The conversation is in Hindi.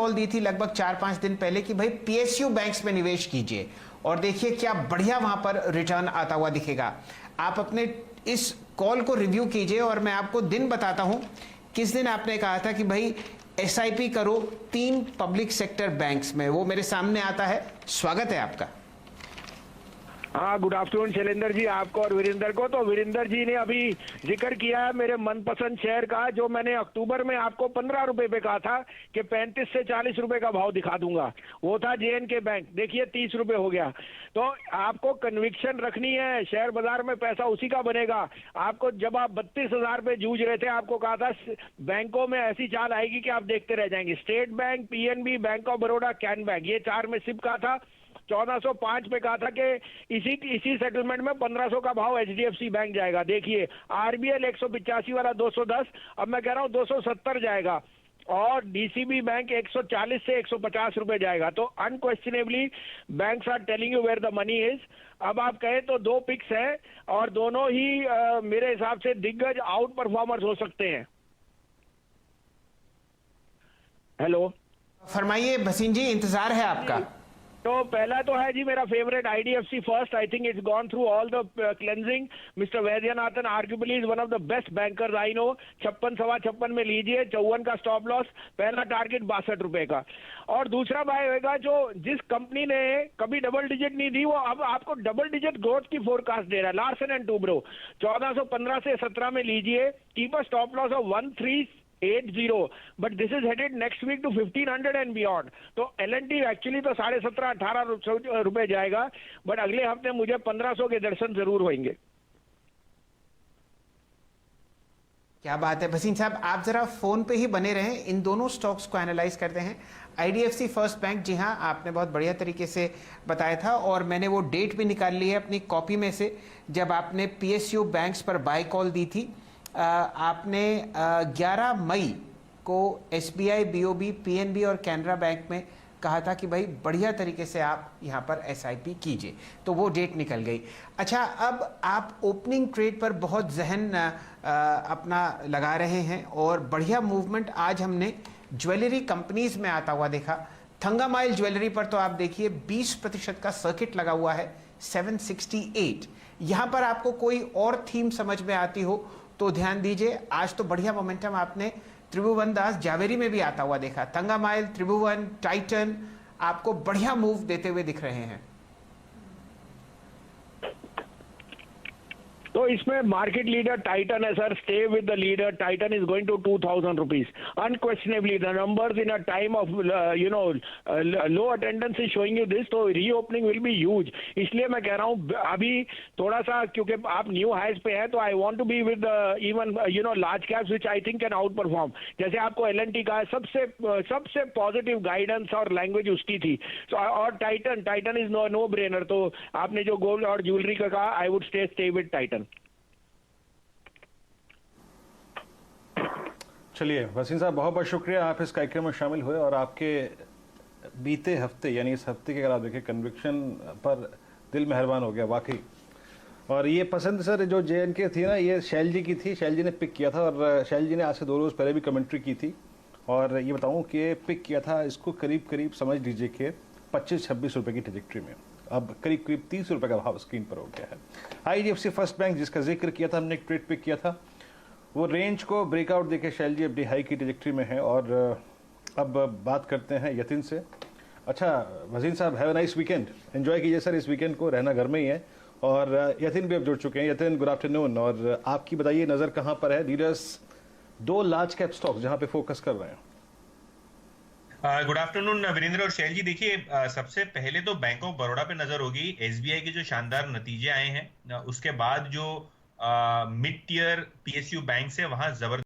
कॉल दी थी लगभग 4-5 दिन पहले कि भाई पीएसयू बैंक्स में निवेश कीजिए और देखिए क्या बढ़िया वहां पर रिटर्न आता हुआ दिखेगा। आप अपने इस कॉल को रिव्यू कीजिए और मैं आपको दिन बताता हूं किस दिन आपने कहा था कि भाई एसआईपी करो 3 पब्लिक सेक्टर बैंक्स में। वो मेरे सामने आता है। स्वागत है आपका। हाँ, गुड आफ्टरनून शैलेंद्र जी, आपको और वीरेंद्र को। तो वीरेंद्र जी ने अभी जिक्र किया है मेरे मनपसंद शेयर का, जो मैंने अक्टूबर में आपको 15 रुपए पे कहा था कि 35 से 40 रुपए का भाव दिखा दूंगा। वो था जेएनके बैंक। देखिए 30 रुपए हो गया। तो आपको कन्विक्शन रखनी है, शेयर बाजार में पैसा उसी का बनेगा। आपको जब आप 32,000 पे जूझ रहे थे, आपको कहा था बैंकों में ऐसी चाल आएगी कि आप देखते रह जाएंगे। State bank, PNB, bank of Baroda, can bank, ये 4 में सिप का था। 1405 पे कहा था कि इसी सेटलमेंट में 1500 का भाव एचडीएफसी बैंक जाएगा। देखिए आरबीएल 185 वाला 210, अब मैं कह रहा हूं 270 जाएगा। और डीसीबी बैंक 140 से 150 रुपए जाएगा। तो unquestionably banks are telling you where the money is. अब आप कहें तो 2 पिक्स हैं और दोनों ही मेरे हिसाब से दिग्गज आउट परफॉर्मर्स हो सकते हैं। हेलो, फरमाइए भसीन जी, इंतजार है आपका। तो पहला तो है जी मेरा favourite IDFC first. I think it's gone through all the cleansing. Mister Vaidyanathan arguably is one of the best bankers I know. 56 में लीजिए, 54 का स्टॉप लॉस, पहला टारगेट 62 रुपए का। और दूसरा भाई होगा जो जिस कंपनी ने कभी डबल डिजिट नहीं दी, वो अब आपको डबल डिजिट ग्रोथ की फोरकास्ट दे रहा है, लार्सन एंड टूब्रो। 1415 से 17 में लीजिए, keep a stop loss of 1380, but this is headed next week to 1500 and beyond. तो L&T एक्चुअली तो 17.5-18 रुपए जाएगा, बट अगले हफ्ते मुझे 1500 के दर्शन जरूर होंगे। क्या बात है भसीन साहब, आप जरा फोन पे ही बने रहें, इन दोनों स्टॉक्स को एनालाइज करते हैं। आईडीएफसी फर्स्ट बैंक, जी हाँ, आपने बहुत बढ़िया तरीके से बताया था और मैंने वो डेट भी निकाल ली है अपनी कॉपी में से, जब आपने पीएसयू बैंक्स पर बाय कॉल दी थी। आपने 11 मई को एसबीआई, बीओबी, पीएनबी और कैनरा बैंक में कहा था कि भाई बढ़िया तरीके से आप यहाँ पर एसआईपी कीजिए, तो वो डेट निकल गई। अच्छा, अब आप ओपनिंग ट्रेड पर बहुत जहन अपना लगा रहे हैं और बढ़िया मूवमेंट आज हमने ज्वेलरी कंपनीज में आता हुआ देखा। थंगामाइल ज्वेलरी पर तो आप देखिए 20% का सर्किट लगा हुआ है, 768। यहाँ पर आपको कोई और थीम समझ में आती हो तो ध्यान दीजिए। आज तो बढ़िया मोमेंटम आपने त्रिभुवन दास जावेरी में भी आता हुआ देखा। थंगामाइल, त्रिभुवन, टाइटन आपको बढ़िया मूव देते हुए दिख रहे हैं। तो इसमें मार्केट लीडर टाइटन है sir. Stay with the leader. Titan is going to 2000 rupees unquestionably. The numbers in a time of low attendance is showing you this. तो रीओपनिंग विल बी ह्यूज। इसलिए मैं कह रहा हूँ अभी थोड़ा सा, क्योंकि आप न्यू हाइज पे हैं, तो I want to be with even large caps which I think can outperform. जैसे आपको एलएनटी का सबसे पॉजिटिव गाइडेंस और लैंग्वेज उसकी थी। और टाइटन इज नो ब्रेनर। तो आपने जो गोल्ड और ज्वेलरी का कहा, I would stay with Titan. चलिए वसीम साहब, बहुत बहुत शुक्रिया, आप इस कार्यक्रम में शामिल हुए और आपके बीते हफ्ते यानी इस हफ्ते के अगर आप देखें कन्विक्शन पर दिल मेहरबान हो गया वाकई। और ये पसंद सर जो जेएनके थी ना, ये शैल जी की थी। शैल जी ने पिक किया था और शैल जी ने आज से 2 रोज़ पहले भी कमेंट्री की थी। और ये बताऊं कि पिक किया था इसको करीब समझ लीजिए कि 25-26 रुपये की ट्रेजेक्ट्री में। अब करीब 30 रुपये का भाव स्क्रीन पर हो गया है। आईडीएफसी फर्स्ट बैंक जिसका जिक्र किया था हमने, एक ट्रेड पिक किया था, वो रेंज को ब्रेकआउट देके शैल जी अपनी हाई की ट्रेजेक्ट्री में है। और अब बात करते हैं यतिन से। अच्छा वसीम साहब, have a nice weekend, enjoy कीजिए सर इस वीकेंड को, रहना घर में ही है। और यतिन भी अब जुड़ चुके हैं। Yatin, good afternoon. और आपकी बताइए नज़र कहाँ पर है, लीडर्स 2 लार्ज कैप स्टॉक्स जहाँ पे फोकस कर रहे हैं। गुड आफ्टरनून वीरेंद्र और शैल जी। देखिए सबसे पहले तो बैंक ऑफ बड़ौदा पे नजर होगी। एसबीआई के जो शानदार नतीजे आए हैं, उसके बाद जो मिड टियर पीएसयू बैंक से वहां जबरदस्त